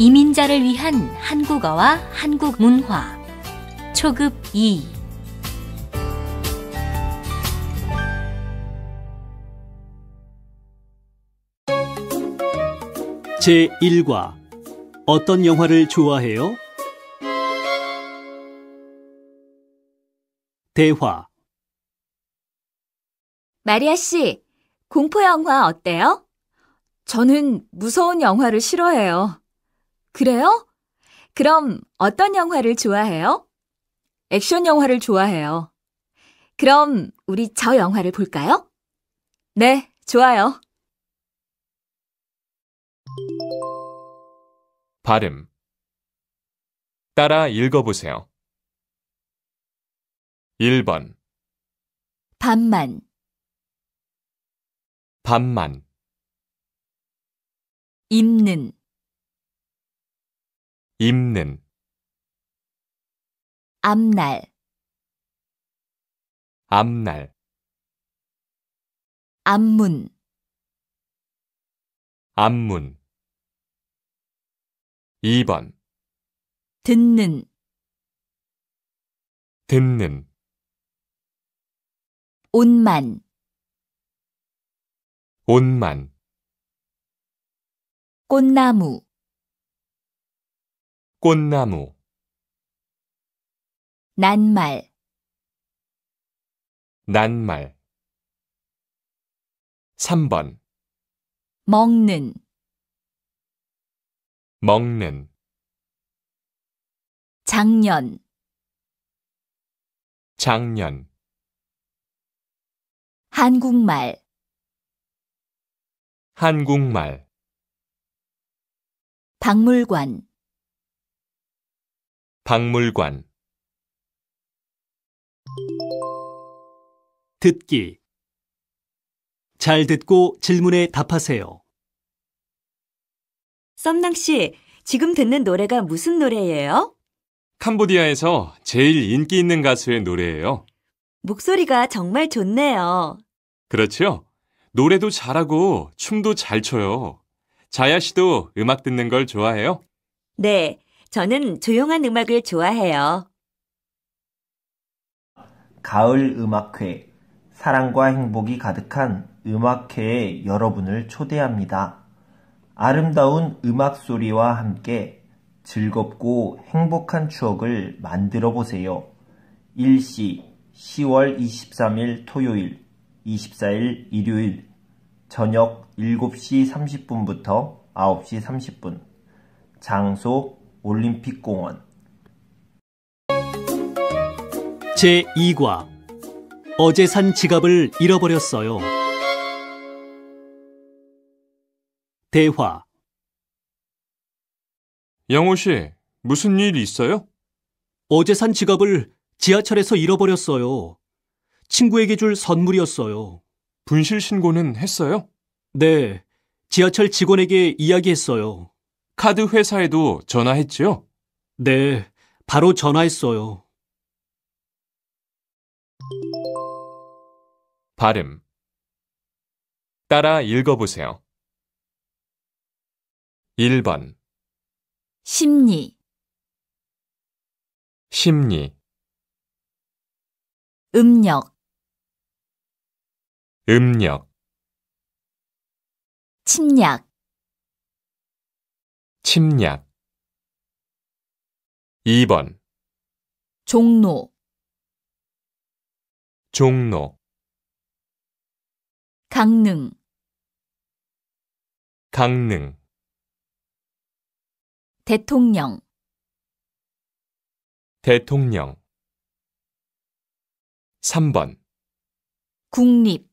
이민자를 위한 한국어와 한국 문화 초급 2 제1과 어떤 영화를 좋아해요? 대화. 마리아 씨, 공포 영화 어때요? 저는 무서운 영화를 싫어해요. 그래요? 그럼 어떤 영화를 좋아해요? 액션 영화를 좋아해요. 그럼 우리 저 영화를 볼까요? 네, 좋아요. 발음. 따라 읽어보세요. 1번 반만, 반만, 입는, 입는, 앞날, 앞날, 앞문, 앞문. 2번 듣는, 듣는, 온만, 온만, 꽃나무, 꽃나무, 낱말, 낱말. 3번 먹는, 먹는, 작년, 작년, 한국말, 한국말, 박물관, 박물관. 듣기. 잘 듣고 질문에 답하세요. 썸낭 씨, 지금 듣는 노래가 무슨 노래예요? 캄보디아에서 제일 인기 있는 가수의 노래예요. 목소리가 정말 좋네요. 그렇죠? 노래도 잘하고 춤도 잘 춰요. 자야 씨도 음악 듣는 걸 좋아해요? 네, 저는 조용한 음악을 좋아해요. 가을 음악회, 사랑과 행복이 가득한 음악회에 여러분을 초대합니다. 아름다운 음악 소리와 함께 즐겁고 행복한 추억을 만들어 보세요. 일시 10월 23일 토요일, 24일 일요일, 저녁 7시 30분부터 9시 30분. 장소 올림픽공원. 제2과 어제 산 지갑을 잃어버렸어요. 대화. 영호 씨, 무슨 일 있어요? 어제 산 지갑을 지하철에서 잃어버렸어요. 친구에게 줄 선물이었어요. 분실 신고는 했어요? 네, 지하철 직원에게 이야기했어요. 카드 회사에도 전화했죠? 네, 바로 전화했어요. 발음. 따라 읽어보세요. 1번 심리, 심리, 음력, 음력, 침략, 침략. 2번 종로, 종로, 강릉, 강릉. 대통령, 대통령. 3번 국립,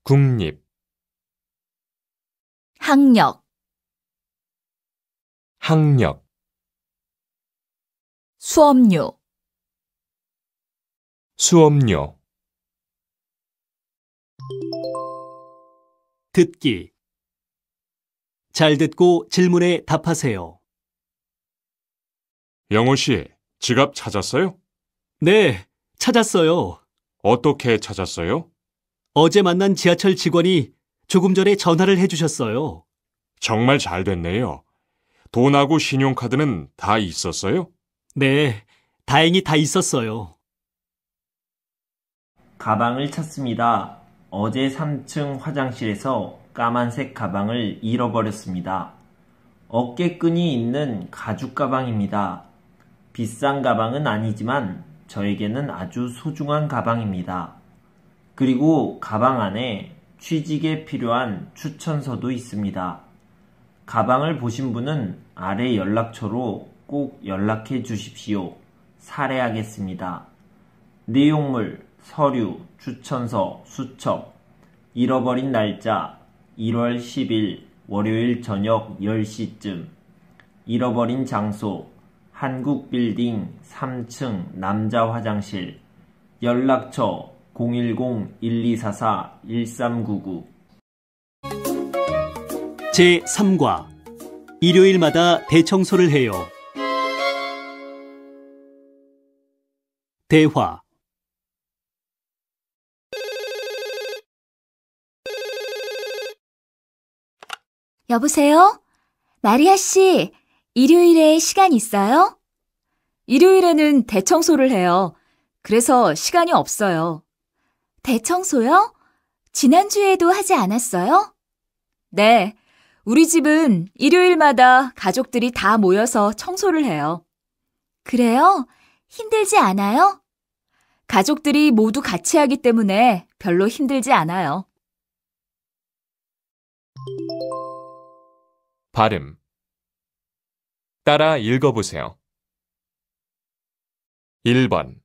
국립, 학력, 학력. 수업료, 수업료. 듣기. 잘 듣고 질문에 답하세요. 영호 씨, 지갑 찾았어요? 네, 찾았어요. 어떻게 찾았어요? 어제 만난 지하철 직원이 조금 전에 전화를 해주셨어요. 정말 잘 됐네요. 돈하고 신용카드는 다 있었어요? 네, 다행히 다 있었어요. 가방을 찾습니다. 어제 3층 화장실에서 까만색 가방을 잃어버렸습니다. 어깨끈이 있는 가죽 가방입니다. 비싼 가방은 아니지만 저에게는 아주 소중한 가방입니다. 그리고 가방 안에 취직에 필요한 추천서도 있습니다. 가방을 보신 분은 아래 연락처로 꼭 연락해 주십시오. 살해하겠습니다. 내용물, 서류, 추천서, 수첩, 잃어버린 날짜 1월 10일 월요일 저녁 10시쯤, 잃어버린 장소 한국빌딩 3층 남자 화장실, 연락처 010-1244-1399. 제3과 일요일마다 대청소를 해요. 대화. 여보세요? 마리아 씨, 일요일에 시간 있어요? 일요일에는 대청소를 해요. 그래서 시간이 없어요. 대청소요? 지난주에도 하지 않았어요? 네, 우리 집은 일요일마다 가족들이 다 모여서 청소를 해요. 그래요? 힘들지 않아요? 가족들이 모두 같이 하기 때문에 별로 힘들지 않아요. 발음. 따라 읽어보세요. 1번,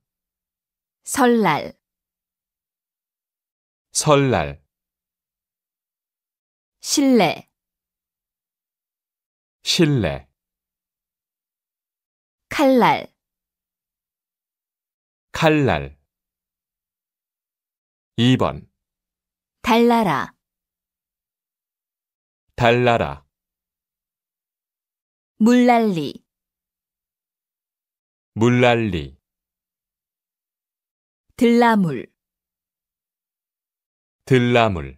설날, 설날, 실내, 실내, 칼날, 칼날. 2번, 달나라, 달나라, 물난리, 물난리, 들나물, 들나물.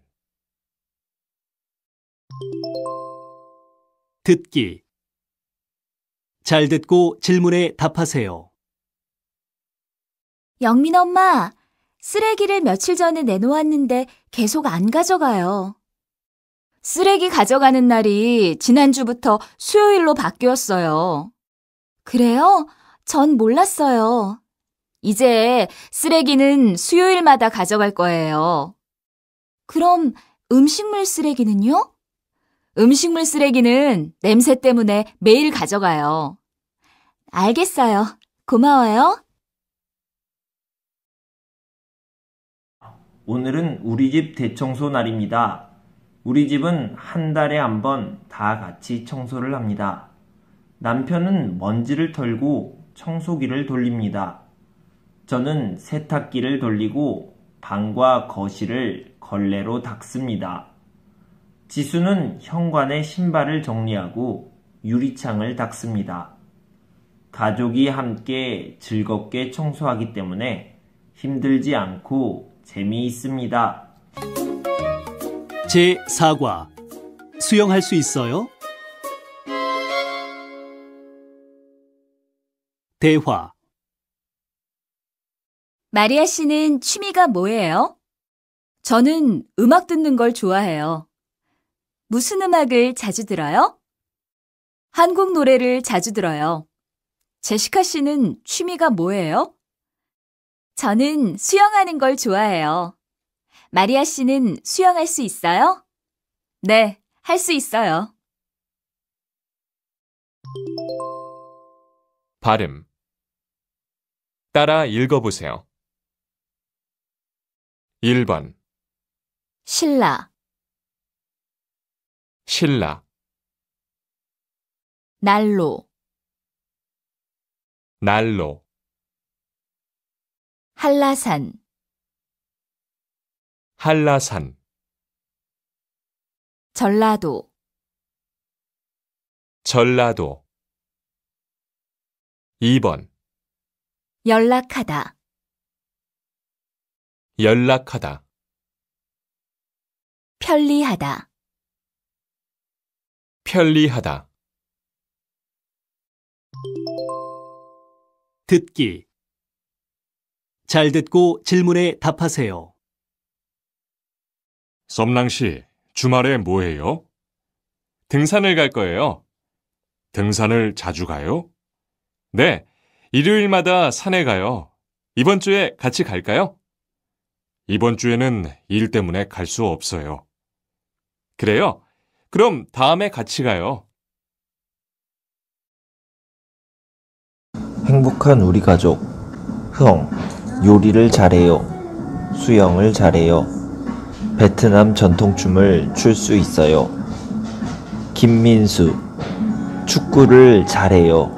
듣기. 잘 듣고 질문에 답하세요. 영민 엄마, 쓰레기를 며칠 전에 내놓았는데 계속 안 가져가요. 쓰레기 가져가는 날이 지난주부터 수요일로 바뀌었어요. 그래요? 전 몰랐어요. 이제 쓰레기는 수요일마다 가져갈 거예요. 그럼 음식물 쓰레기는요? 음식물 쓰레기는 냄새 때문에 매일 가져가요. 알겠어요. 고마워요. 오늘은 우리 집 대청소 날입니다. 우리 집은 한 달에 한 번 다 같이 청소를 합니다. 남편은 먼지를 털고 청소기를 돌립니다. 저는 세탁기를 돌리고 방과 거실을 걸레로 닦습니다. 지수는 현관에 신발을 정리하고 유리창을 닦습니다. 가족이 함께 즐겁게 청소하기 때문에 힘들지 않고 재미있습니다. 제4과 수영할 수 있어요? 대화. 마리아 씨는 취미가 뭐예요? 저는 음악 듣는 걸 좋아해요. 무슨 음악을 자주 들어요? 한국 노래를 자주 들어요. 제시카 씨는 취미가 뭐예요? 저는 수영하는 걸 좋아해요. 마리아 씨는 수영할 수 있어요? 네, 할 수 있어요. 발음. 따라 읽어보세요. 1번, 신라, 신라, 난로, 난로, 한라산, 한라산, 전라도, 전라도. 2번, 연락하다, 연락하다, 편리하다, 편리하다. 듣기. 잘 듣고 질문에 답하세요. 썸낭 씨, 주말에 뭐 해요? 등산을 갈 거예요. 등산을 자주 가요? 네, 일요일마다 산에 가요. 이번 주에 같이 갈까요? 이번 주에는 일 때문에 갈 수 없어요. 그래요? 그럼 다음에 같이 가요. 행복한 우리 가족. 형, 요리를 잘해요. 수영을 잘해요. 베트남 전통춤을 출 수 있어요. 김민수, 축구를 잘해요.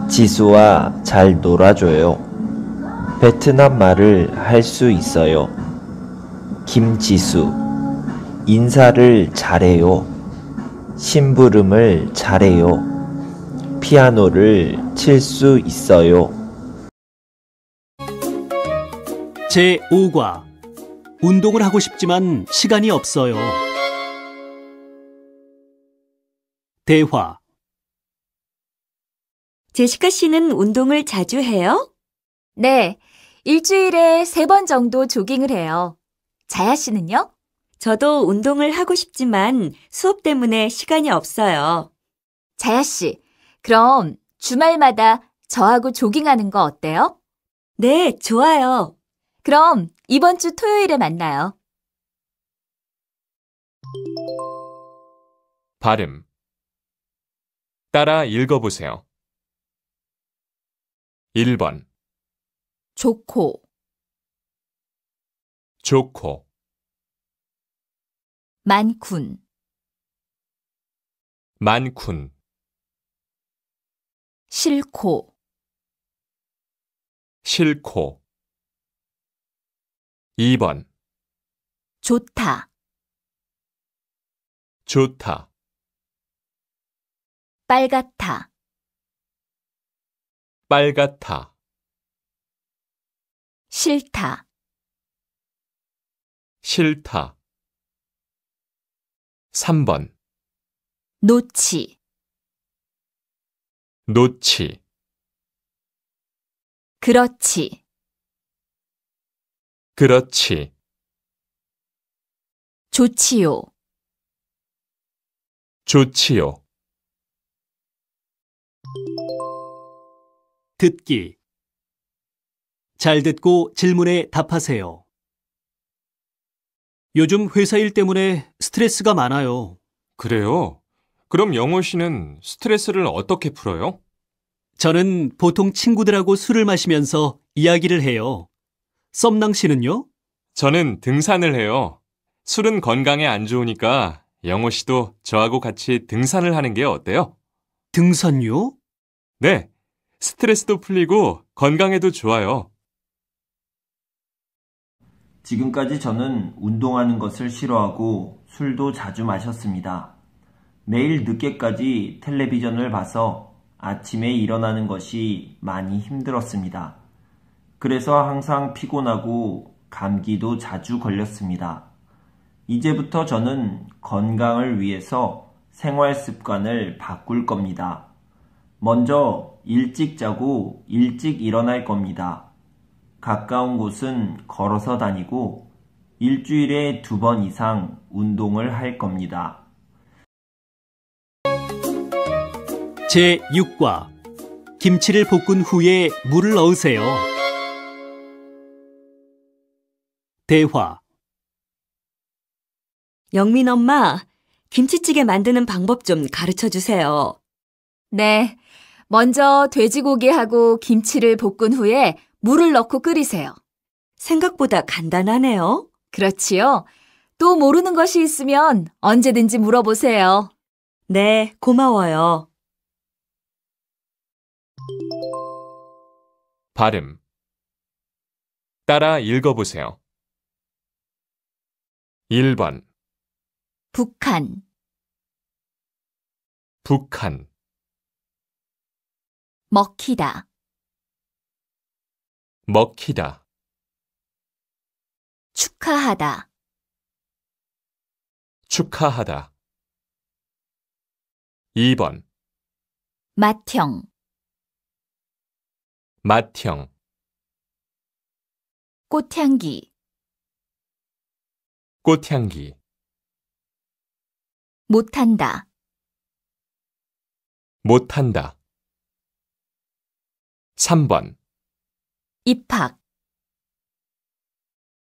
지수와 잘 놀아줘요. 베트남 말을 할 수 있어요. 김지수, 인사를 잘해요. 심부름을 잘해요. 피아노를 칠 수 있어요. 제5과. 운동을 하고 싶지만 시간이 없어요. 대화. 제시카 씨는 운동을 자주 해요? 네, 일주일에 3번 정도 조깅을 해요. 자야 씨는요? 저도 운동을 하고 싶지만 수업 때문에 시간이 없어요. 자야 씨, 그럼 주말마다 저하고 조깅하는 거 어때요? 네, 좋아요. 그럼 이번 주 토요일에 만나요. 발음. 따라 읽어보세요. 1번. 좋고, 좋고, 많군, 많군, 싫고, 싫고. 2번. 좋다, 좋다, 빨갛다, 빨갛다, 싫다, 싫다. 3번. 놓치, 놓치, 그렇지, 그렇지, 좋지요, 좋지요. 듣기. 잘 듣고 질문에 답하세요. 요즘 회사 일 때문에 스트레스가 많아요. 그래요? 그럼 영호 씨는 스트레스를 어떻게 풀어요? 저는 보통 친구들하고 술을 마시면서 이야기를 해요. 썸낭 씨는요? 저는 등산을 해요. 술은 건강에 안 좋으니까 영호 씨도 저하고 같이 등산을 하는 게 어때요? 등산요? 네, 스트레스도 풀리고 건강에도 좋아요. 지금까지 저는 운동하는 것을 싫어하고 술도 자주 마셨습니다. 매일 늦게까지 텔레비전을 봐서 아침에 일어나는 것이 많이 힘들었습니다. 그래서 항상 피곤하고 감기도 자주 걸렸습니다. 이제부터 저는 건강을 위해서 생활 습관을 바꿀 겁니다. 먼저 일찍 자고 일찍 일어날 겁니다. 가까운 곳은 걸어서 다니고 일주일에 2번 이상 운동을 할 겁니다. 제6과. 김치를 볶은 후에 물을 넣으세요. 대화. 영민 엄마, 김치찌개 만드는 방법 좀 가르쳐 주세요. 네, 먼저 돼지고기하고 김치를 볶은 후에 물을 넣고 끓이세요. 생각보다 간단하네요. 그렇지요? 또 모르는 것이 있으면 언제든지 물어보세요. 네, 고마워요. 발음. 따라 읽어보세요. 1번. 북한, 북한, 먹히다, 먹히다, 축하하다, 축하하다. 2번, 맏형, 맏형, 꽃향기, 꽃향기, 못한다, 못한다. 3번, 입학,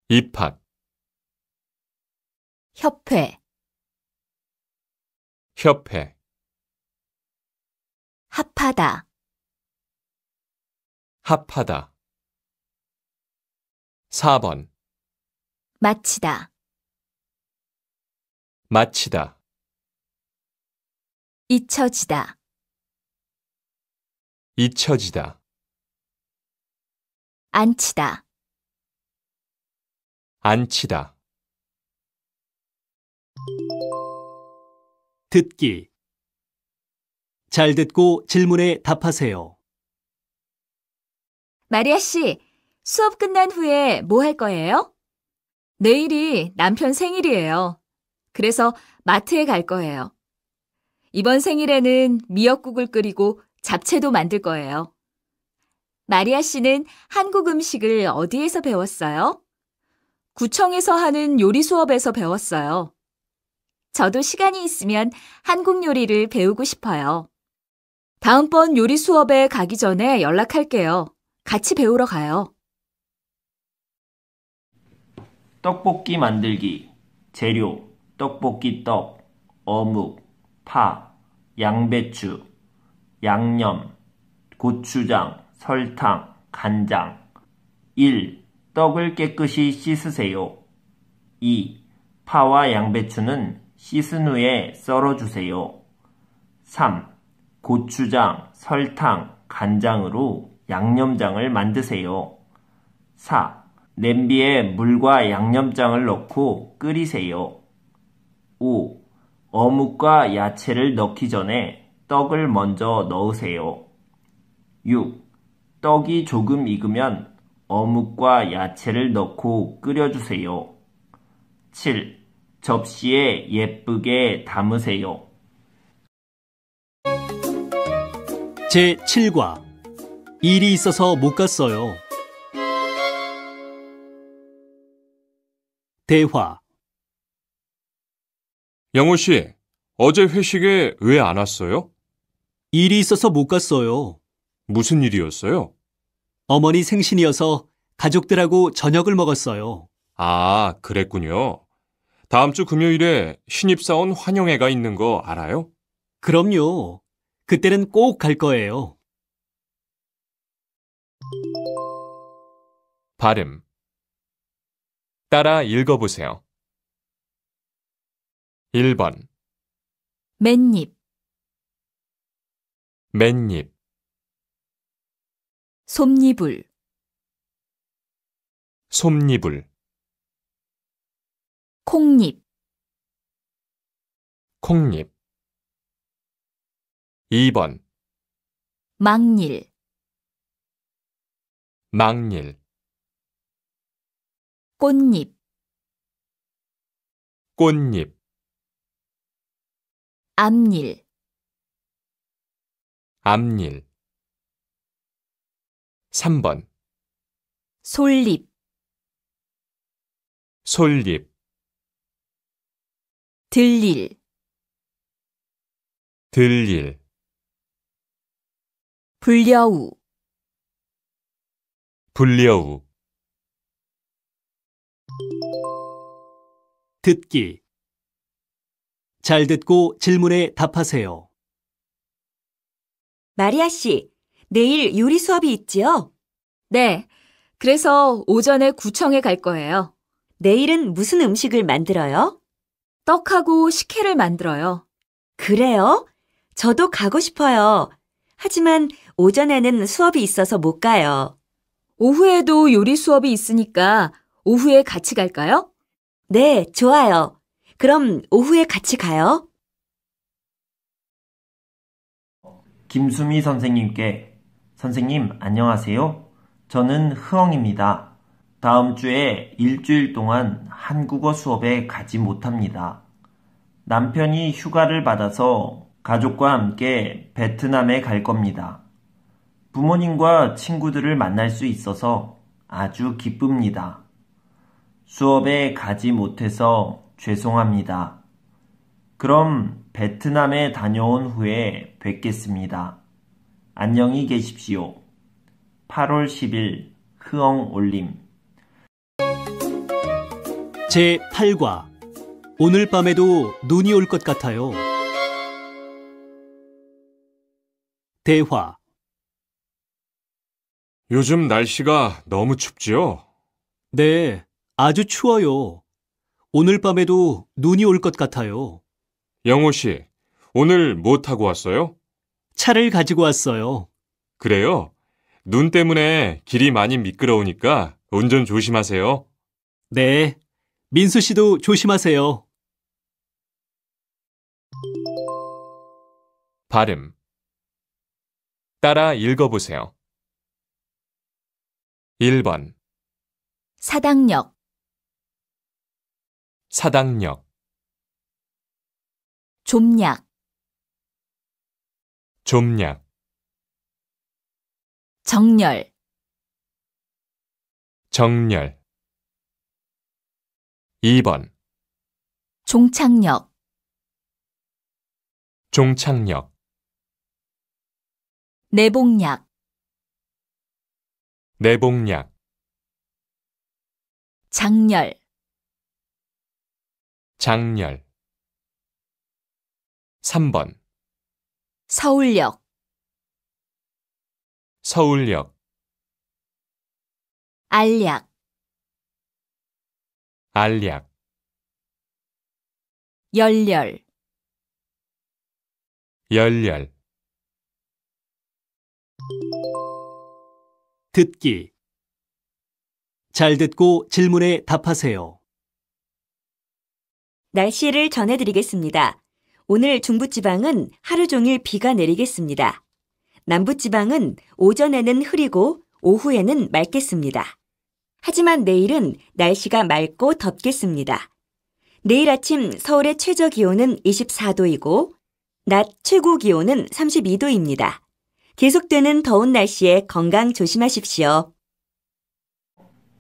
입학, 협회, 협회, 합하다, 합하다. 4번, 마치다, 마치다, 잊혀지다, 잊혀지다, 앉히다, 앉히다. 듣기. 잘 듣고 질문에 답하세요. 마리아 씨, 수업 끝난 후에 뭐 할 거예요? 내일이 남편 생일이에요. 그래서 마트에 갈 거예요. 이번 생일에는 미역국을 끓이고 잡채도 만들 거예요. 마리아 씨는 한국 음식을 어디에서 배웠어요? 구청에서 하는 요리 수업에서 배웠어요. 저도 시간이 있으면 한국 요리를 배우고 싶어요. 다음번 요리 수업에 가기 전에 연락할게요. 같이 배우러 가요. 떡볶이 만들기. 재료: 떡볶이 떡, 어묵, 파, 양배추, 양념, 고추장, 설탕, 간장. 1. 떡을 깨끗이 씻으세요. 2. 파와 양배추는 씻은 후에 썰어주세요. 3. 고추장, 설탕, 간장으로 양념장을 만드세요. 4. 냄비에 물과 양념장을 넣고 끓이세요. 5. 어묵과 야채를 넣기 전에 떡을 먼저 넣으세요. 6. 떡이 조금 익으면 어묵과 야채를 넣고 끓여주세요. 7. 접시에 예쁘게 담으세요. 제7과 일이 있어서 못 갔어요. 대화. 영호 씨, 어제 회식에 왜 안 왔어요? 일이 있어서 못 갔어요. 무슨 일이었어요? 어머니 생신이어서 가족들하고 저녁을 먹었어요. 아, 그랬군요. 다음 주 금요일에 신입사원 환영회가 있는 거 알아요? 그럼요. 그때는 꼭 갈 거예요. 발음. 따라 읽어보세요. 1번, 맨입, 맨입, 솜니불, 솜니불, 콩잎, 콩잎. 2번, 막일, 막일, 꽃잎, 꽃잎. 앞일, 앞일. 3번, 솔잎, 솔잎, 들일, 들일, 불려우, 불려우. 듣기. 잘 듣고 질문에 답하세요. 마리아 씨, 내일 요리 수업이 있지요? 네, 그래서 오전에 구청에 갈 거예요. 내일은 무슨 음식을 만들어요? 떡하고 식혜를 만들어요. 그래요? 저도 가고 싶어요. 하지만 오전에는 수업이 있어서 못 가요. 오후에도 요리 수업이 있으니까 오후에 같이 갈까요? 네, 좋아요. 그럼 오후에 같이 가요. 김수미 선생님께 선생님 안녕하세요. 저는 흐엉입니다. 다음 주에 일주일 동안 한국어 수업에 가지 못합니다. 남편이 휴가를 받아서 가족과 함께 베트남에 갈 겁니다. 부모님과 친구들을 만날 수 있어서 아주 기쁩니다. 수업에 가지 못해서 죄송합니다. 그럼 베트남에 다녀온 후에 뵙겠습니다. 안녕히 계십시오. 8월 10일 흐엉 올림. 제8과 오늘 밤에도 눈이 올 것 같아요. 대화. 요즘 날씨가 너무 춥지요? 네, 아주 추워요. 오늘 밤에도 눈이 올 것 같아요. 영호 씨, 오늘 뭐 타고 왔어요? 차를 가지고 왔어요. 그래요? 눈 때문에 길이 많이 미끄러우니까 운전 조심하세요. 네, 민수 씨도 조심하세요. 발음. 따라 읽어보세요. 1번 사당역, 사당역, 좀약, 좀약, 정렬, 정렬. 2번 종착역, 종착역, 내복약, 내복약, 장렬, 장렬. 3번 서울역, 서울역, 알약, 알약, 열렬, 열렬. 듣기. 잘 듣고 질문에 답하세요. 날씨를 전해드리겠습니다. 오늘 중부지방은 하루 종일 비가 내리겠습니다. 남부지방은 오전에는 흐리고 오후에는 맑겠습니다. 하지만 내일은 날씨가 맑고 덥겠습니다. 내일 아침 서울의 최저 기온은 24도이고 낮 최고 기온은 32도입니다. 계속되는 더운 날씨에 건강 조심하십시오.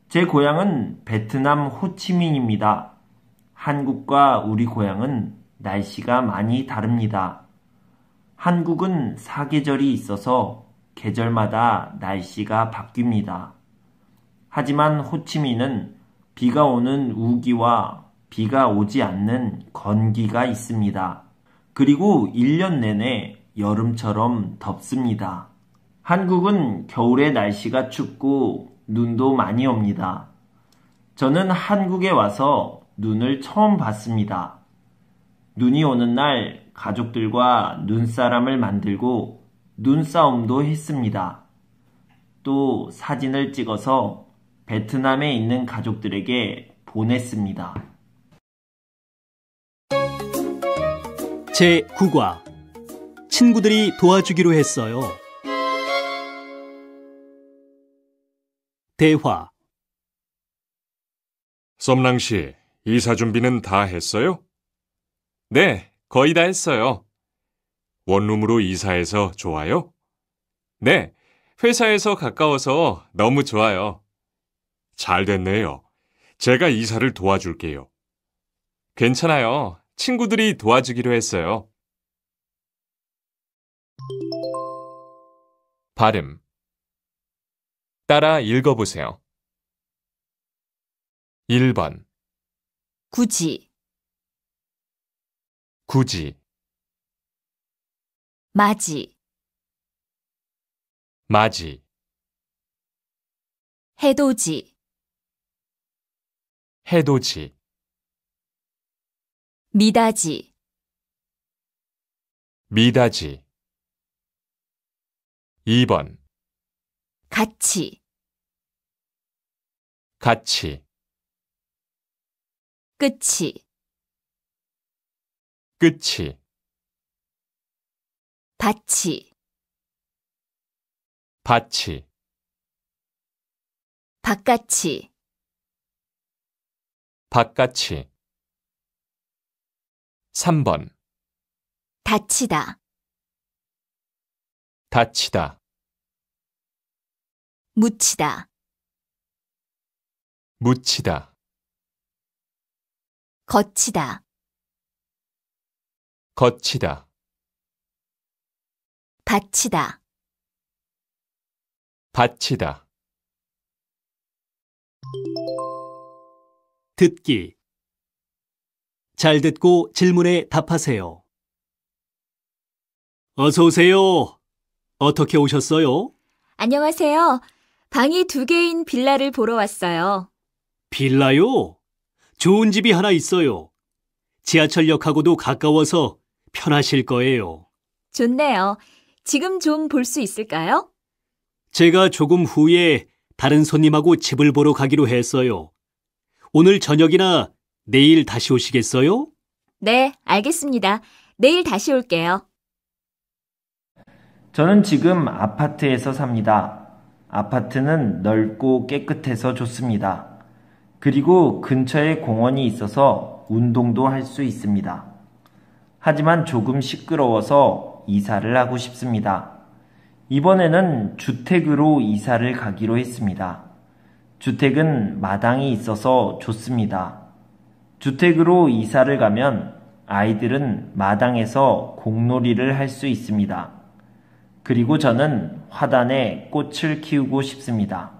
제 고향은 베트남 호치민입니다. 한국과 우리 고향은 날씨가 많이 다릅니다. 한국은 사계절이 있어서 계절마다 날씨가 바뀝니다. 하지만 호치민은 비가 오는 우기와 비가 오지 않는 건기가 있습니다. 그리고 1년 내내 여름처럼 덥습니다. 한국은 겨울에 날씨가 춥고 눈도 많이 옵니다. 저는 한국에 와서 눈을 처음 봤습니다. 눈이 오는 날 가족들과 눈사람을 만들고 눈싸움도 했습니다. 또 사진을 찍어서 베트남에 있는 가족들에게 보냈습니다. 제9과 친구들이 도와주기로 했어요. 대화. 썸랑 씨, 이사 준비는 다 했어요? 네, 거의 다 했어요. 원룸으로 이사해서 좋아요? 네, 회사에서 가까워서 너무 좋아요. 잘 됐네요. 제가 이사를 도와줄게요. 괜찮아요. 친구들이 도와주기로 했어요. 발음. 따라 읽어보세요. 1번 굳이, 굳이, 맞이, 맞이, 해돋이, 해돋이, 미닫이, 미닫이. 2번 같이, 같이, 끝이, 끝이, 밭이, 밭이, 바깥이, 바깥이. 3번 다치다, 다치다, 묻히다, 묻히다, 거치다, 거치다, 받치다, 받치다, 듣기. 잘 듣고 질문에 답하세요. 어서 오세요. 어떻게 오셨어요? 안녕하세요. 방이 2개인 빌라를 보러 왔어요. 빌라요? 좋은 집이 하나 있어요. 지하철역하고도 가까워서 편하실 거예요. 좋네요. 지금 좀 볼 수 있을까요? 제가 조금 후에 다른 손님하고 집을 보러 가기로 했어요. 오늘 저녁이나 내일 다시 오시겠어요? 네, 알겠습니다. 내일 다시 올게요. 저는 지금 아파트에서 삽니다. 아파트는 넓고 깨끗해서 좋습니다. 그리고 근처에 공원이 있어서 운동도 할 수 있습니다. 하지만 조금 시끄러워서 이사를 하고 싶습니다. 이번에는 주택으로 이사를 가기로 했습니다. 주택은 마당이 있어서 좋습니다. 주택으로 이사를 가면 아이들은 마당에서 공놀이를 할 수 있습니다. 그리고 저는 화단에 꽃을 키우고 싶습니다.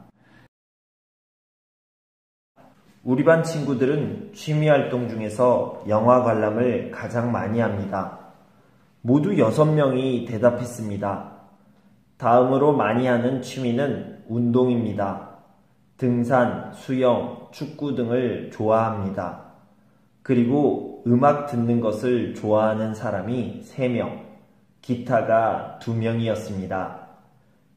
우리 반 친구들은 취미활동 중에서 영화 관람을 가장 많이 합니다. 모두 6명이 대답했습니다. 다음으로 많이 하는 취미는 운동입니다. 등산, 수영, 축구 등을 좋아합니다. 그리고 음악 듣는 것을 좋아하는 사람이 3명, 기타가 2명이었습니다.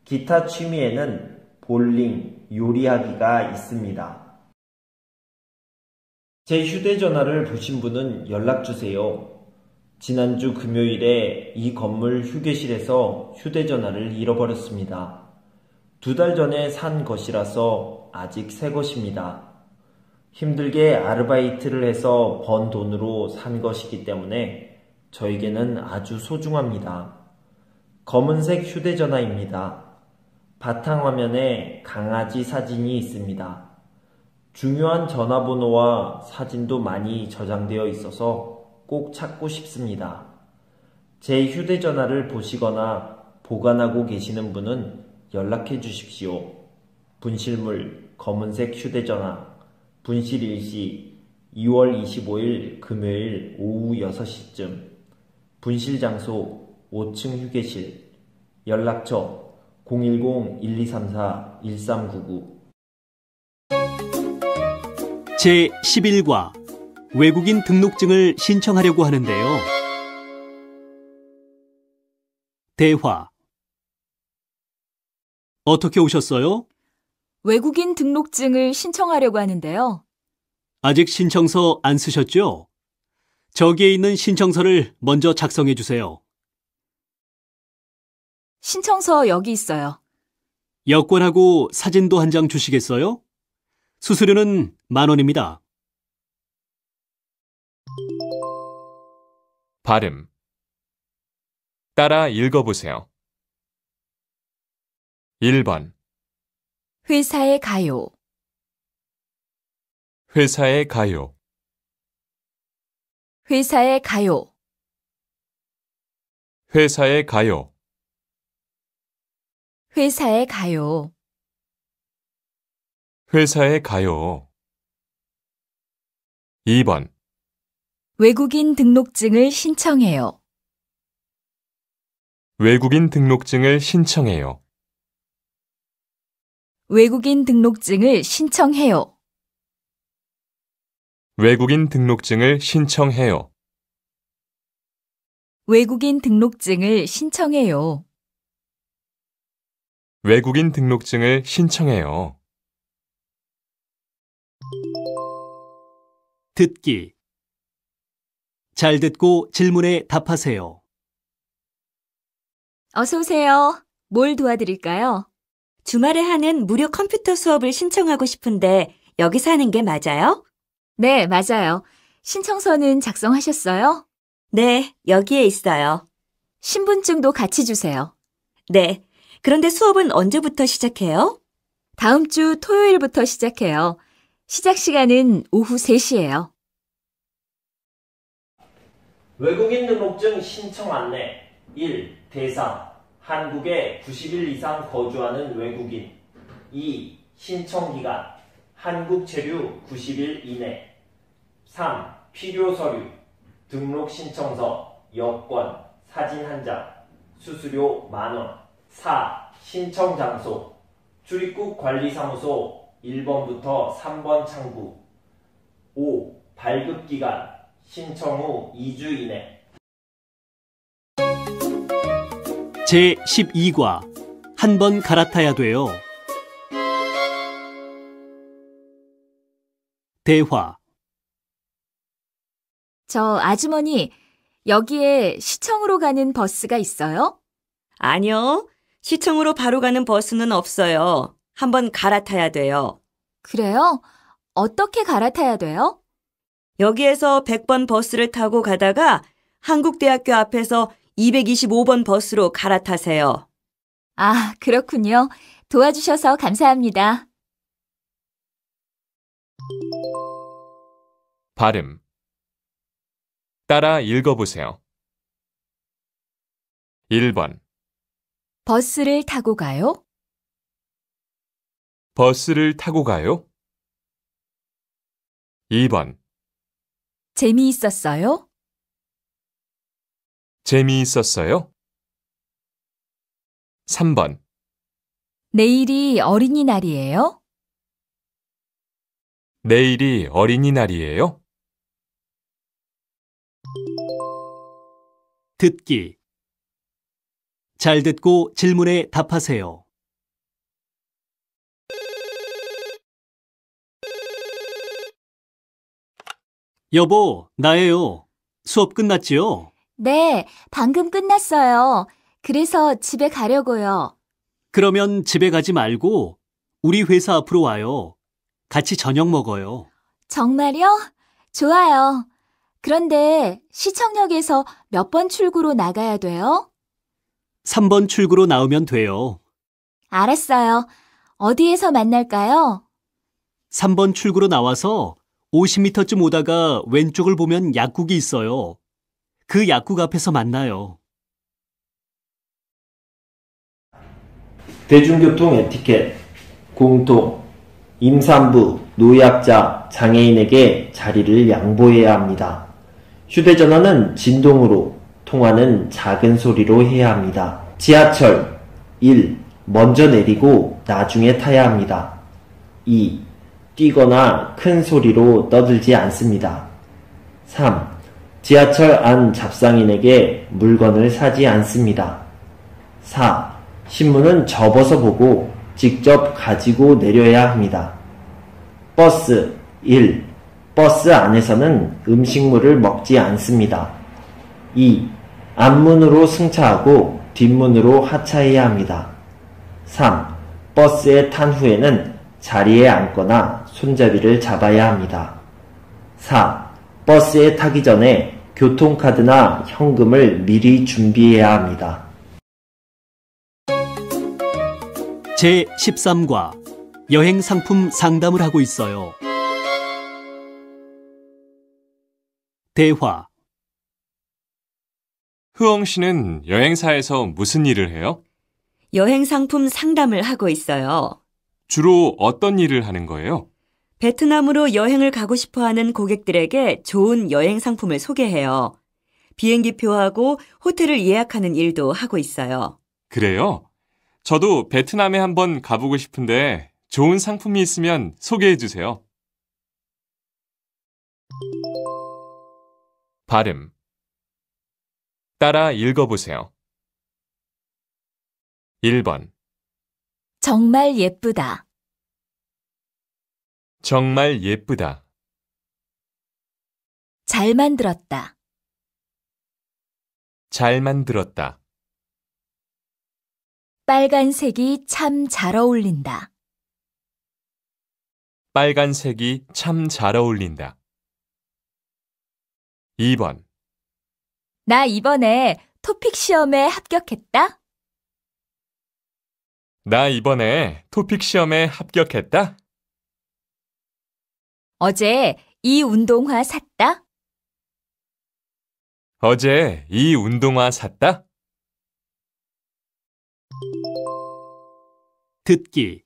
기타 취미에는 볼링, 요리하기가 있습니다. 제 휴대전화를 보신 분은 연락주세요. 지난주 금요일에 이 건물 휴게실에서 휴대전화를 잃어버렸습니다. 2달 전에 산 것이라서 아직 새 것입니다. 힘들게 아르바이트를 해서 번 돈으로 산 것이기 때문에 저에게는 아주 소중합니다. 검은색 휴대전화입니다. 바탕화면에 강아지 사진이 있습니다. 중요한 전화번호와 사진도 많이 저장되어 있어서 꼭 찾고 싶습니다. 제 휴대전화를 보시거나 보관하고 계시는 분은 연락해 주십시오. 분실물 검은색 휴대전화 분실 일시 2월 25일 금요일 오후 6시쯤 분실 장소 5층 휴게실 연락처 010-1234-1399 제11과 외국인 등록증을 신청하려고 하는데요. 대화. 어떻게 오셨어요? 외국인 등록증을 신청하려고 하는데요. 아직 신청서 안 쓰셨죠? 저기에 있는 신청서를 먼저 작성해 주세요. 신청서 여기 있어요. 여권하고 사진도 한 장 주시겠어요? 수수료는 10,000원입니다. 발음. 따라 읽어보세요. 1번. 회사에 가요. 회사에 가요. 회사에 가요. 회사에 가요. 회사에 가요. 회사에 가요. 2번. 외국인 등록증을 신청해요. 외국인 등록증을 신청해요. 외국인 등록증을 신청해요. 외국인 등록증을 신청해요. 외국인 등록증을 신청해요. 외국인 등록증을 신청해요. 듣기. 잘 듣고 질문에 답하세요. 어서 오세요. 뭘 도와드릴까요? 주말에 하는 무료 컴퓨터 수업을 신청하고 싶은데 여기서 하는 게 맞아요? 네, 맞아요. 신청서는 작성하셨어요? 네, 여기에 있어요. 신분증도 같이 주세요. 네. 그런데 수업은 언제부터 시작해요? 다음 주 토요일부터 시작해요. 시작 시간은 오후 3시예요. 외국인 등록증 신청 안내 1. 대상 한국에 90일 이상 거주하는 외국인 2. 신청 기간 한국 체류 90일 이내 3. 필요 서류 등록 신청서, 여권, 사진 한 장, 수수료 만원 4. 신청 장소 출입국 관리사무소 1번부터 3번 창구 5. 발급 기간 신청 후 2주 이내 제12과 한 번 갈아타야 돼요. 대화 저 아주머니, 여기에 시청으로 가는 버스가 있어요? 아니요. 시청으로 바로 가는 버스는 없어요. 한번 갈아타야 돼요. 그래요? 어떻게 갈아타야 돼요? 여기에서 100번 버스를 타고 가다가 한국대학교 앞에서 225번 버스로 갈아타세요. 아, 그렇군요. 도와주셔서 감사합니다. 발음. 따라 읽어보세요. 1번. 버스를 타고 가요? 버스를 타고 가요? 2번. 재미있었어요? 재미있었어요? 3번. 내일이 어린이날이에요? 내일이 어린이날이에요? 듣기 잘 듣고 질문에 답하세요. 여보, 나예요. 수업 끝났지요? 네, 방금 끝났어요. 그래서 집에 가려고요. 그러면 집에 가지 말고 우리 회사 앞으로 와요. 같이 저녁 먹어요. 정말요? 좋아요. 그런데 시청역에서 몇 번 출구로 나가야 돼요? 3번 출구로 나오면 돼요. 알았어요. 어디에서 만날까요? 3번 출구로 나와서 50m쯤 오다가 왼쪽을 보면 약국이 있어요. 그 약국 앞에서 만나요. 대중교통 에티켓 공통 임산부, 노약자, 장애인에게 자리를 양보해야 합니다. 휴대전화는 진동으로, 통화는 작은 소리로 해야 합니다. 지하철 1. 먼저 내리고 나중에 타야 합니다. 2. 뛰거나 큰 소리로 떠들지 않습니다. 3. 지하철 안 잡상인에게 물건을 사지 않습니다. 4. 신문은 접어서 보고 직접 가지고 내려야 합니다. 버스 1. 버스 안에서는 음식물을 먹지 않습니다. 2. 앞문으로 승차하고 뒷문으로 하차해야 합니다. 3. 버스에 탄 후에는 자리에 앉거나 손잡이를 잡아야 합니다. 4. 버스에 타기 전에 교통카드나 현금을 미리 준비해야 합니다. 제13과 여행 상품 상담을 하고 있어요. 대화 흐엉 씨는 여행사에서 무슨 일을 해요? 여행 상품 상담을 하고 있어요. 주로 어떤 일을 하는 거예요? 베트남으로 여행을 가고 싶어하는 고객들에게 좋은 여행 상품을 소개해요. 비행기표하고 호텔을 예약하는 일도 하고 있어요. 그래요? 저도 베트남에 한번 가보고 싶은데 좋은 상품이 있으면 소개해 주세요. 발음. 따라 읽어보세요. 1번. 정말 예쁘다. 정말 예쁘다. 잘 만들었다. 잘 만들었다. 빨간색이 참 잘 어울린다. 빨간색이 참 잘 어울린다. 2번. 나 이번에 토픽 시험에 합격했다. 나 이번에 토픽 시험에 합격했다. 어제 이 운동화 샀다. 어제 이 운동화 샀다. 듣기.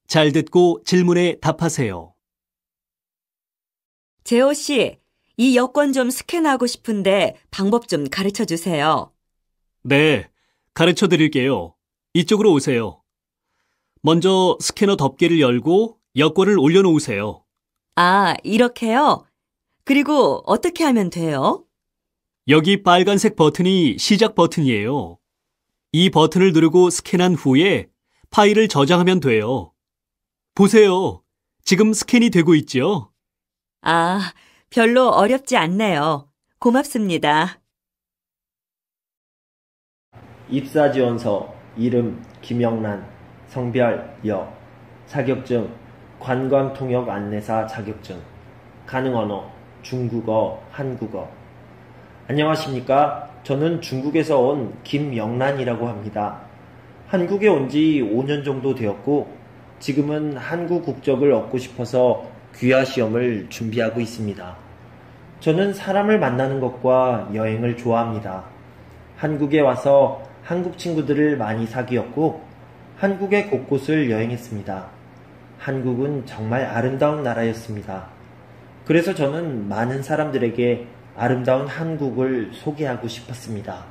잘 듣고 질문에 답하세요. 재호 씨, 이 여권 좀 스캔하고 싶은데 방법 좀 가르쳐 주세요. 네, 가르쳐 드릴게요. 이쪽으로 오세요. 먼저 스캐너 덮개를 열고 여권을 올려놓으세요. 아, 이렇게요? 그리고 어떻게 하면 돼요? 여기 빨간색 버튼이 시작 버튼이에요. 이 버튼을 누르고 스캔한 후에 파일을 저장하면 돼요. 보세요. 지금 스캔이 되고 있죠? 아, 별로 어렵지 않네요. 고맙습니다. 입사지원서, 이름 김영란, 성별 여, 자격증 관광통역 안내사 자격증, 가능 언어 중국어, 한국어. 안녕하십니까? 저는 중국에서 온 김영란이라고 합니다. 한국에 온 지 5년 정도 되었고 지금은 한국 국적을 얻고 싶어서 귀화 시험을 준비하고 있습니다. 저는 사람을 만나는 것과 여행을 좋아합니다. 한국에 와서 한국 친구들을 많이 사귀었고 한국의 곳곳을 여행했습니다. 한국은 정말 아름다운 나라였습니다. 그래서 저는 많은 사람들에게 아름다운 한국을 소개하고 싶었습니다.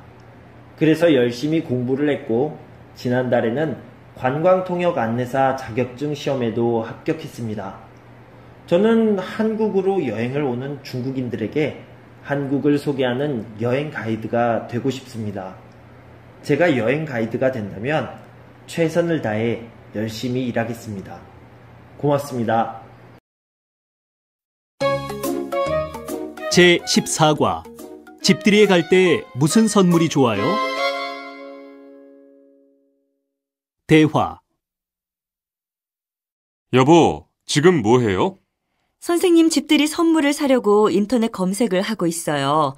그래서 열심히 공부를 했고 지난달에는 관광통역 안내사 자격증 시험에도 합격했습니다. 저는 한국으로 여행을 오는 중국인들에게 한국을 소개하는 여행 가이드가 되고 싶습니다. 제가 여행 가이드가 된다면 최선을 다해 열심히 일하겠습니다. 고맙습니다. 제14과 집들이에 갈 때 무슨 선물이 좋아요? 대화. 여보, 지금 뭐 해요? 선생님 집들이 선물을 사려고 인터넷 검색을 하고 있어요.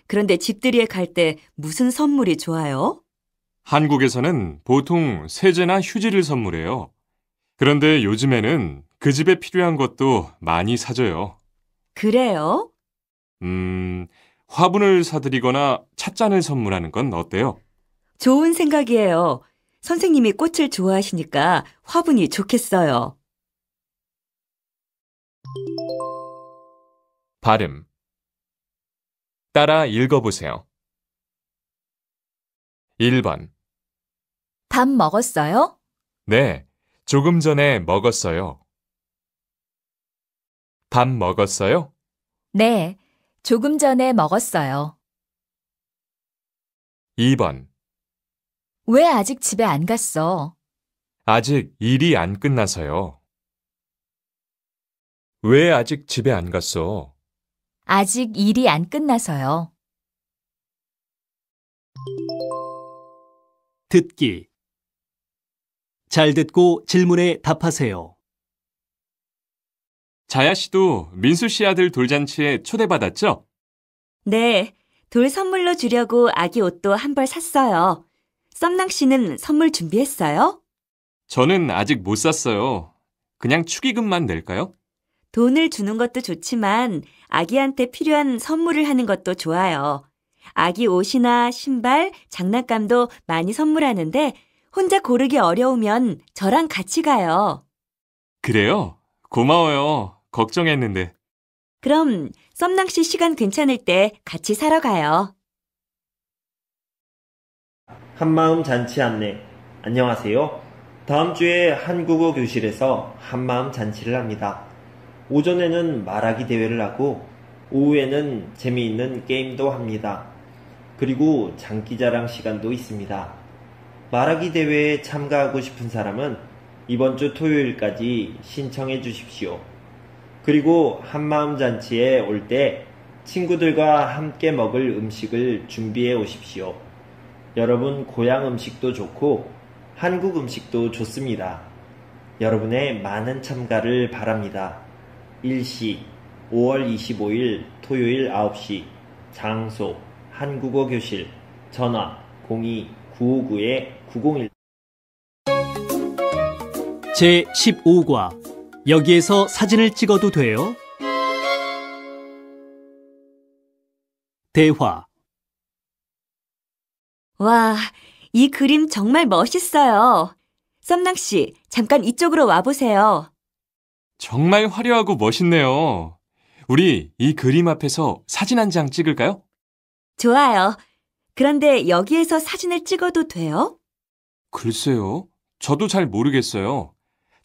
그런데 집들이에 갈 때 무슨 선물이 좋아요? 한국에서는 보통 세제나 휴지를 선물해요. 그런데 요즘에는 그 집에 필요한 것도 많이 사줘요. 그래요? 화분을 사드리거나 찻잔을 선물하는 건 어때요? 좋은 생각이에요. 선생님이 꽃을 좋아하시니까 화분이 좋겠어요. 발음. 따라 읽어보세요. 1번. 밥 먹었어요? 네, 조금 전에 먹었어요. 밥 먹었어요? 네, 조금 전에 먹었어요. 2번. 왜 아직 집에 안 갔어? 아직 일이 안 끝나서요. 왜 아직 집에 안 갔어? 아직 일이 안 끝나서요. 듣기. 잘 듣고 질문에 답하세요. 자야 씨도 민수 씨 아들 돌잔치에 초대받았죠? 네, 돌 선물로 주려고 아기 옷도 한 벌 샀어요. 썸낭 씨는 선물 준비했어요? 저는 아직 못 샀어요. 그냥 축의금만 낼까요? 돈을 주는 것도 좋지만 아기한테 필요한 선물을 하는 것도 좋아요. 아기 옷이나 신발, 장난감도 많이 선물하는데 혼자 고르기 어려우면 저랑 같이 가요. 그래요? 고마워요. 걱정했는데. 그럼 썸낭 씨 시간 괜찮을 때 같이 사러 가요. 한마음 잔치 안내. 안녕하세요. 다음 주에 한국어 교실에서 한마음 잔치를 합니다. 오전에는 말하기 대회를 하고 오후에는 재미있는 게임도 합니다. 그리고 장기자랑 시간도 있습니다. 말하기 대회에 참가하고 싶은 사람은 이번 주 토요일까지 신청해 주십시오. 그리고 한마음 잔치에 올 때 친구들과 함께 먹을 음식을 준비해 오십시오. 여러분 고향 음식도 좋고 한국 음식도 좋습니다. 여러분의 많은 참가를 바랍니다. 일시 5월 25일 토요일 9시 장소, 한국어 교실, 전화 02-959-9011. 제15과 여기에서 사진을 찍어도 돼요? 대화. 와, 이 그림 정말 멋있어요. 썸낭 씨, 잠깐 이쪽으로 와보세요. 정말 화려하고 멋있네요. 우리 이 그림 앞에서 사진 한 장 찍을까요? 좋아요. 그런데 여기에서 사진을 찍어도 돼요? 글쎄요. 저도 잘 모르겠어요.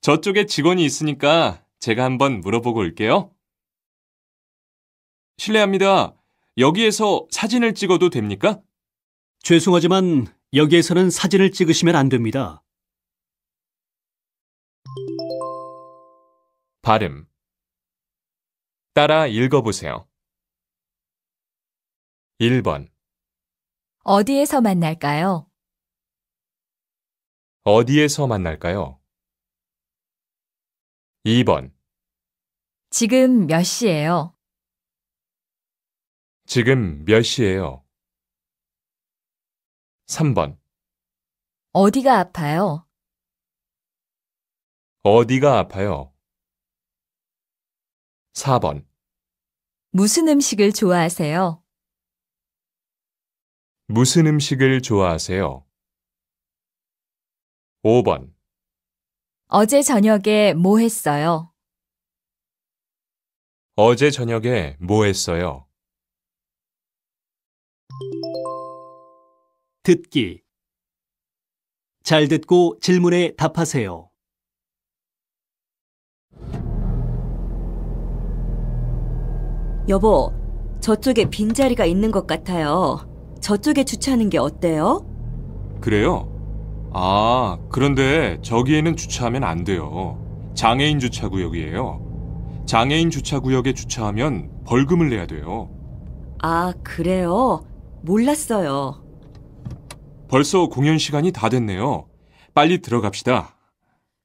저쪽에 직원이 있으니까 제가 한번 물어보고 올게요. 실례합니다. 여기에서 사진을 찍어도 됩니까? 죄송하지만 여기에서는 사진을 찍으시면 안 됩니다. 발음. 따라 읽어보세요. 1번. 어디에서 만날까요? 어디에서 만날까요? 2번. 지금 몇 시예요? 지금 몇 시예요? 3번. 어디가 아파요? 어디가 아파요? 4번. 무슨 음식을 좋아하세요? 무슨 음식을 좋아하세요? 5번. 어제 저녁에 뭐 했어요? 어제 저녁에 뭐 했어요? 듣기. 잘 듣고 질문에 답하세요. 여보, 저쪽에 빈자리가 있는 것 같아요. 저쪽에 주차하는 게 어때요? 그래요? 아, 그런데 저기에는 주차하면 안 돼요. 장애인 주차구역이에요. 장애인 주차구역에 주차하면 벌금을 내야 돼요. 아, 그래요? 몰랐어요. 벌써 공연 시간이 다 됐네요. 빨리 들어갑시다.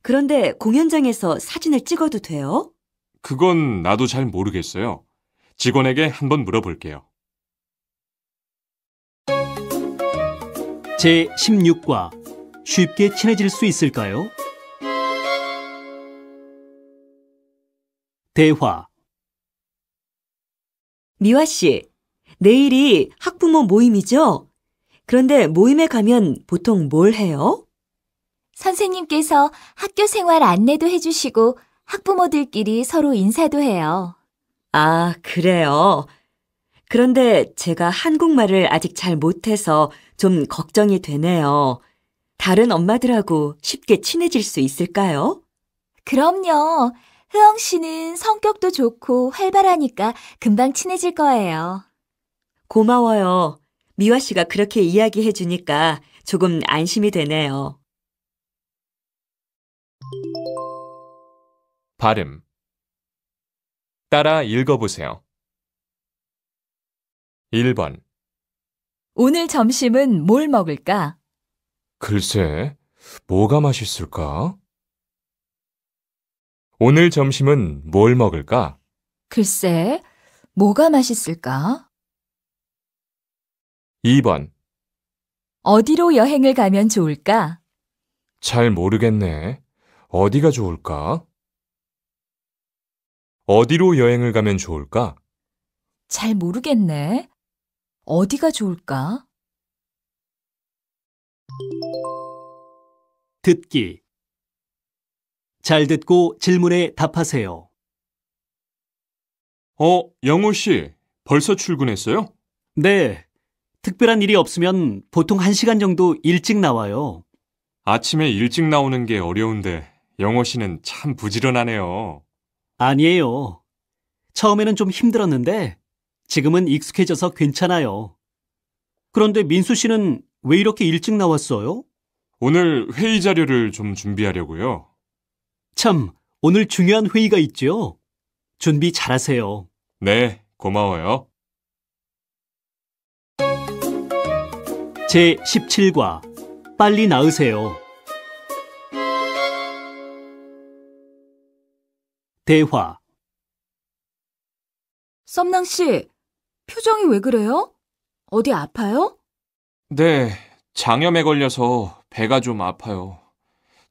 그런데 공연장에서 사진을 찍어도 돼요? 그건 나도 잘 모르겠어요. 직원에게 한번 물어볼게요. 제16과 쉽게 친해질 수 있을까요? 대화. 미화 씨, 내일이 학부모 모임이죠? 그런데 모임에 가면 보통 뭘 해요? 선생님께서 학교 생활 안내도 해주시고 학부모들끼리 서로 인사도 해요. 아, 그래요. 그런데 제가 한국말을 아직 잘 못해서 좀 걱정이 되네요. 다른 엄마들하고 쉽게 친해질 수 있을까요? 그럼요. 흐엉 씨는 성격도 좋고 활발하니까 금방 친해질 거예요. 고마워요. 미화 씨가 그렇게 이야기해 주니까 조금 안심이 되네요. 발음. 따라 읽어보세요. 1번. 오늘 점심은 뭘 먹을까? 글쎄, 뭐가 맛있을까? 오늘 점심은 뭘 먹을까? 글쎄, 뭐가 맛있을까? 2번. 어디로 여행을 가면 좋을까? 잘 모르겠네. 어디가 좋을까? 어디로 여행을 가면 좋을까? 잘 모르겠네. 어디가 좋을까? 듣기. 잘 듣고 질문에 답하세요. 영호 씨, 벌써 출근했어요? 네. 특별한 일이 없으면 보통 1시간 정도 일찍 나와요. 아침에 일찍 나오는 게 어려운데 영호 씨는 참 부지런하네요. 아니에요. 처음에는 좀 힘들었는데 지금은 익숙해져서 괜찮아요. 그런데 민수 씨는 왜 이렇게 일찍 나왔어요? 오늘 회의 자료를 좀 준비하려고요. 참, 오늘 중요한 회의가 있죠? 준비 잘하세요. 네, 고마워요. 제17과 빨리 나으세요. 대화. 썸낭 씨, 표정이 왜 그래요? 어디 아파요? 네, 장염에 걸려서 배가 좀 아파요.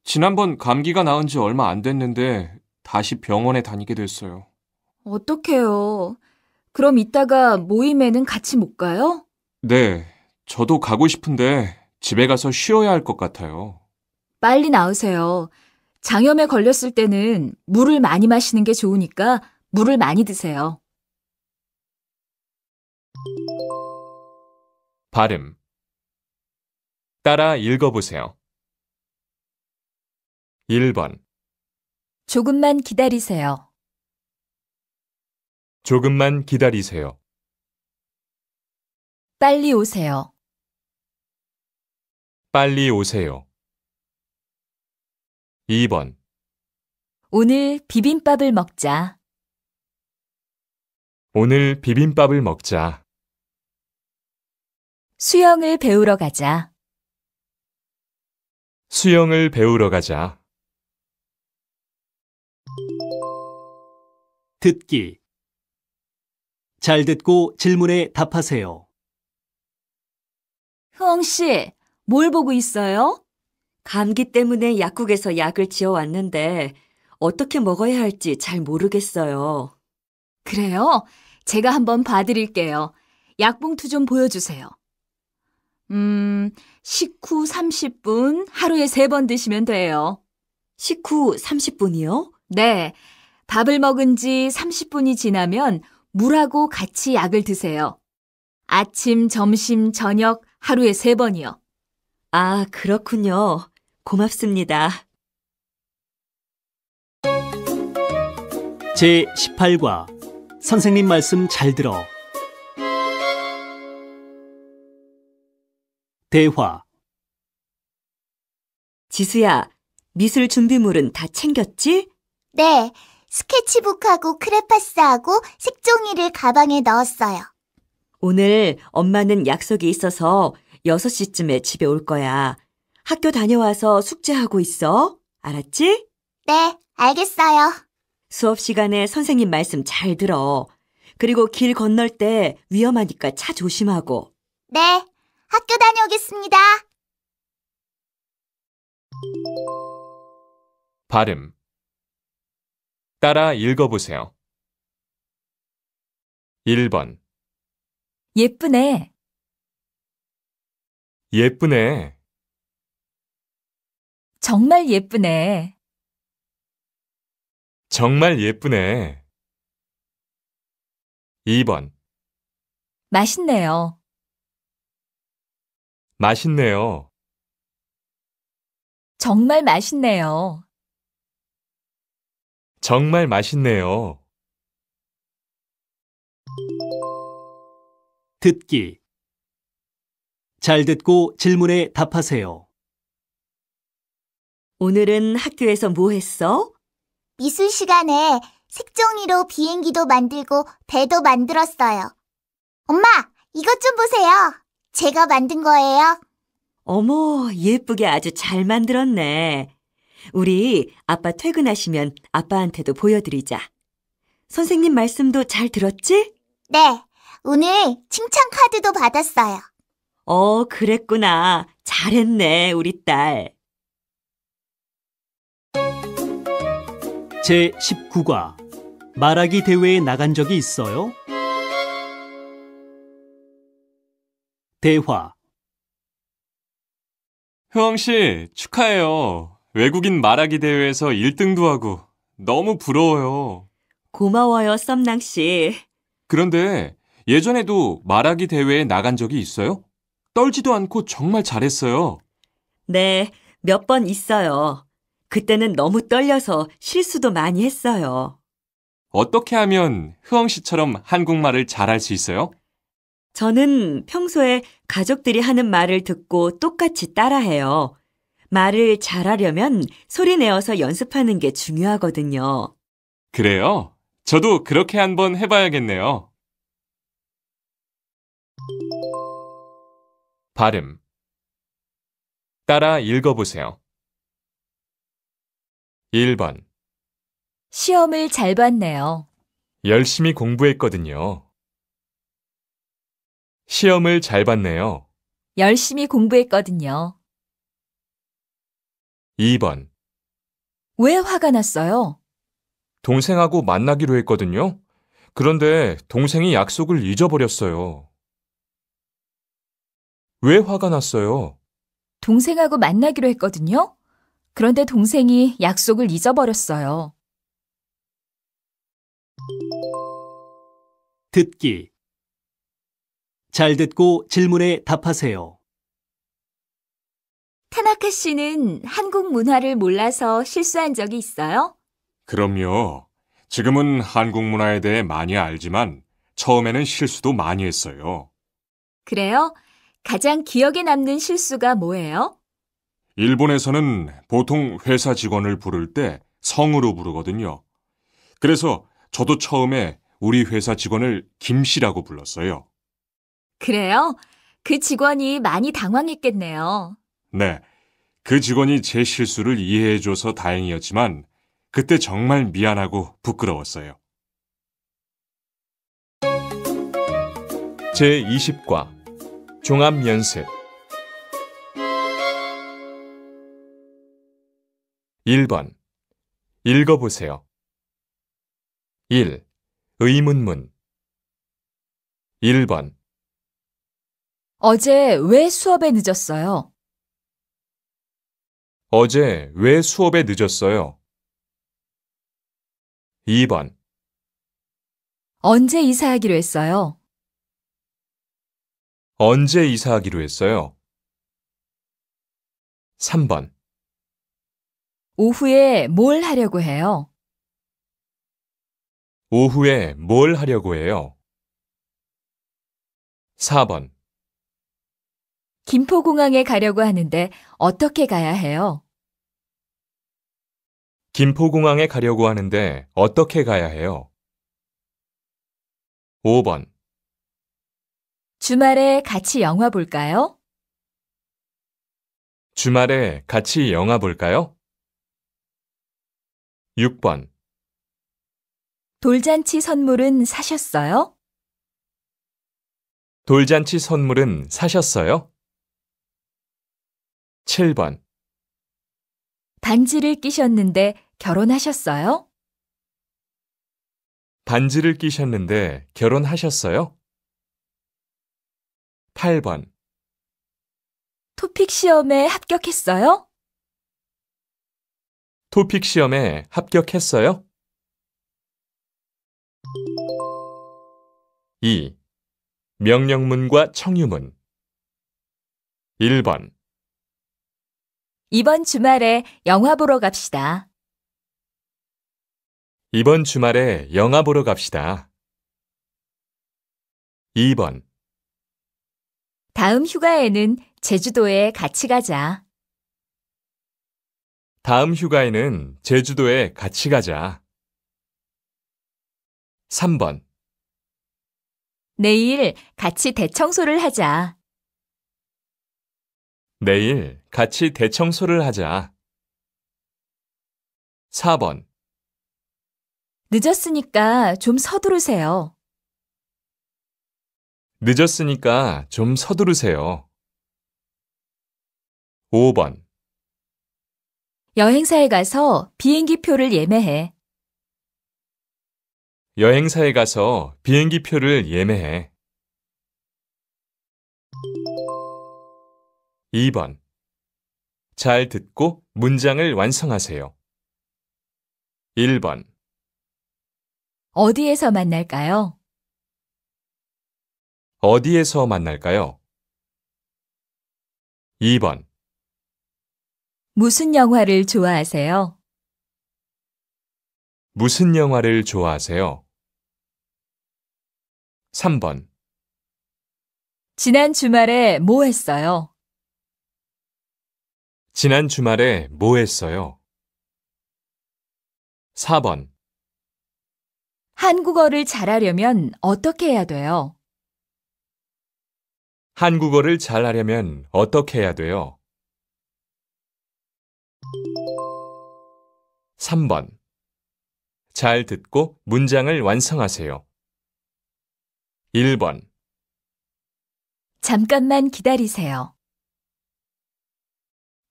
지난번 감기가 나은 지 얼마 안 됐는데 다시 병원에 다니게 됐어요. 어떡해요. 그럼 이따가 모임에는 같이 못 가요? 네, 저도 가고 싶은데 집에 가서 쉬어야 할 것 같아요. 빨리 나으세요. 장염에 걸렸을 때는 물을 많이 마시는 게 좋으니까 물을 많이 드세요. 발음. 따라 읽어보세요. 1번. 조금만 기다리세요. 조금만 기다리세요. 빨리 오세요. 빨리 오세요. 2번. 오늘 비빔밥을 먹자. 오늘 비빔밥을 먹자. 수영을 배우러 가자. 수영을 배우러 가자. 듣기. 잘 듣고 질문에 답하세요. 흐엉 씨, 뭘 보고 있어요? 감기 때문에 약국에서 약을 지어왔는데 어떻게 먹어야 할지 잘 모르겠어요. 그래요? 제가 한번 봐드릴게요. 약봉투 좀 보여주세요. 식후 30분, 하루에 3번 드시면 돼요. 식후 30분이요? 네, 밥을 먹은 지 30분이 지나면 물하고 같이 약을 드세요. 아침, 점심, 저녁 하루에 3번이요. 아, 그렇군요. 고맙습니다. 제18과 선생님 말씀 잘 들어. 대화. 지수야, 미술 준비물은 다 챙겼지? 네, 스케치북하고 크레파스하고 색종이를 가방에 넣었어요. 오늘 엄마는 약속이 있어서 6시쯤에 집에 올 거야. 학교 다녀와서 숙제하고 있어. 알았지? 네, 알겠어요. 수업 시간에 선생님 말씀 잘 들어. 그리고 길 건널 때 위험하니까 차 조심하고. 네, 학교 다녀오겠습니다. 발음. 따라 읽어보세요. 1번. 예쁘네. 예쁘네. 정말 예쁘네. 정말 예쁘네. 2번. 맛있네요. 맛있네요. 정말 맛있네요. 정말 맛있네요. 듣기. 잘 듣고 질문에 답하세요. 오늘은 학교에서 뭐 했어? 미술 시간에 색종이로 비행기도 만들고 배도 만들었어요. 엄마, 이것 좀 보세요. 제가 만든 거예요. 어머, 예쁘게 아주 잘 만들었네. 우리 아빠 퇴근하시면 아빠한테도 보여드리자. 선생님 말씀도 잘 들었지? 네, 오늘 칭찬 카드도 받았어요. 그랬구나. 잘했네, 우리 딸. 제19과 말하기 대회에 나간 적이 있어요? 대화. 효영 씨, 축하해요. 외국인 말하기 대회에서 1등도 하고 너무 부러워요. 고마워요, 썸낭 씨. 그런데 예전에도 말하기 대회에 나간 적이 있어요? 떨지도 않고 정말 잘했어요. 네, 몇 번 있어요. 그때는 너무 떨려서 실수도 많이 했어요. 어떻게 하면 효영 씨처럼 한국말을 잘할 수 있어요? 저는 평소에 가족들이 하는 말을 듣고 똑같이 따라해요. 말을 잘하려면 소리 내어서 연습하는 게 중요하거든요. 그래요? 저도 그렇게 한번 해봐야겠네요. 발음. 따라 읽어보세요. 1번. 시험을 잘 봤네요. 열심히 공부했거든요. 시험을 잘 봤네요. 열심히 공부했거든요. 2번. 왜 화가 났어요? 동생하고 만나기로 했거든요. 그런데 동생이 약속을 잊어버렸어요. 왜 화가 났어요? 동생하고 만나기로 했거든요. 그런데 동생이 약속을 잊어버렸어요. 듣기. 잘 듣고 질문에 답하세요. 타나카 씨는 한국 문화를 몰라서 실수한 적이 있어요? 그럼요. 지금은 한국 문화에 대해 많이 알지만 처음에는 실수도 많이 했어요. 그래요? 가장 기억에 남는 실수가 뭐예요? 일본에서는 보통 회사 직원을 부를 때 성으로 부르거든요. 그래서 저도 처음에 우리 회사 직원을 김씨라고 불렀어요. 그래요? 그 직원이 많이 당황했겠네요. 네, 그 직원이 제 실수를 이해해줘서 다행이었지만 그때 정말 미안하고 부끄러웠어요. 제20과 종합연습 1번 읽어보세요. 1. 의문문 1번 어제 왜 수업에 늦었어요? 어제 왜 수업에 늦었어요? 2번 언제 이사하기로 했어요? 언제 이사하기로 했어요? 3번 오후에 뭘 하려고 해요? 오후에 뭘 하려고 해요? 4번 김포공항에 가려고 하는데 어떻게 가야 해요? 김포공항에 가려고 하는데 어떻게 가야 해요? 5번 주말에 같이 영화 볼까요? 주말에 같이 영화 볼까요? 6번 돌잔치 선물은 사셨어요? 돌잔치 선물은 사셨어요? 7번 반지를 끼셨는데 결혼하셨어요? 반지를 끼셨는데 결혼하셨어요? 8번 토픽 시험에 합격했어요? 토픽 시험에 합격했어요? 2. 명령문과 청유문 1번 이번 주말에 영화 보러 갑시다. 이번 주말에 영화 보러 갑시다. 2번 다음 휴가에는 제주도에 같이 가자. 다음 휴가에는 제주도에 같이 가자. 3번 내일 같이 대청소를 하자. 내일 같이 대청소를 하자. 4번 늦었으니까 좀 서두르세요. 늦었으니까 좀 서두르세요. 5번 여행사에 가서 비행기 표를 예매해. 여행사에 가서 비행기 표를 예매해. 2번 잘 듣고 문장을 완성하세요. 1번 어디에서 만날까요? 어디에서 만날까요? 2번 무슨 영화를 좋아하세요? 무슨 영화를 좋아하세요? 3번 지난 주말에 뭐 했어요? 지난 주말에 뭐 했어요? 4번 한국어를 잘하려면 어떻게 해야 돼요? 한국어를 잘하려면 어떻게 해야 돼요? 3번 잘 듣고 문장을 완성하세요. 1번 잠깐만 기다리세요.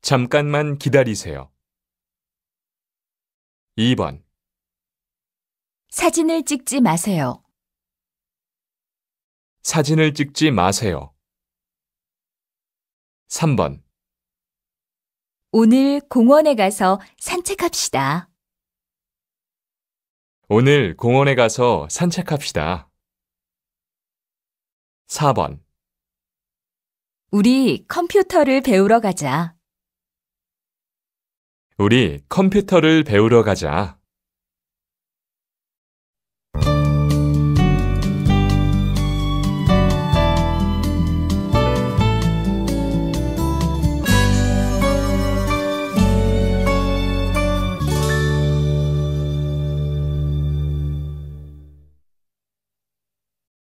잠깐만 기다리세요. 2번. 사진을 찍지 마세요. 사진을 찍지 마세요. 3번. 오늘 공원에 가서 산책합시다. 오늘 공원에 가서 산책합시다. 4번. 우리 컴퓨터를 배우러 가자. 우리 컴퓨터를 배우러 가자.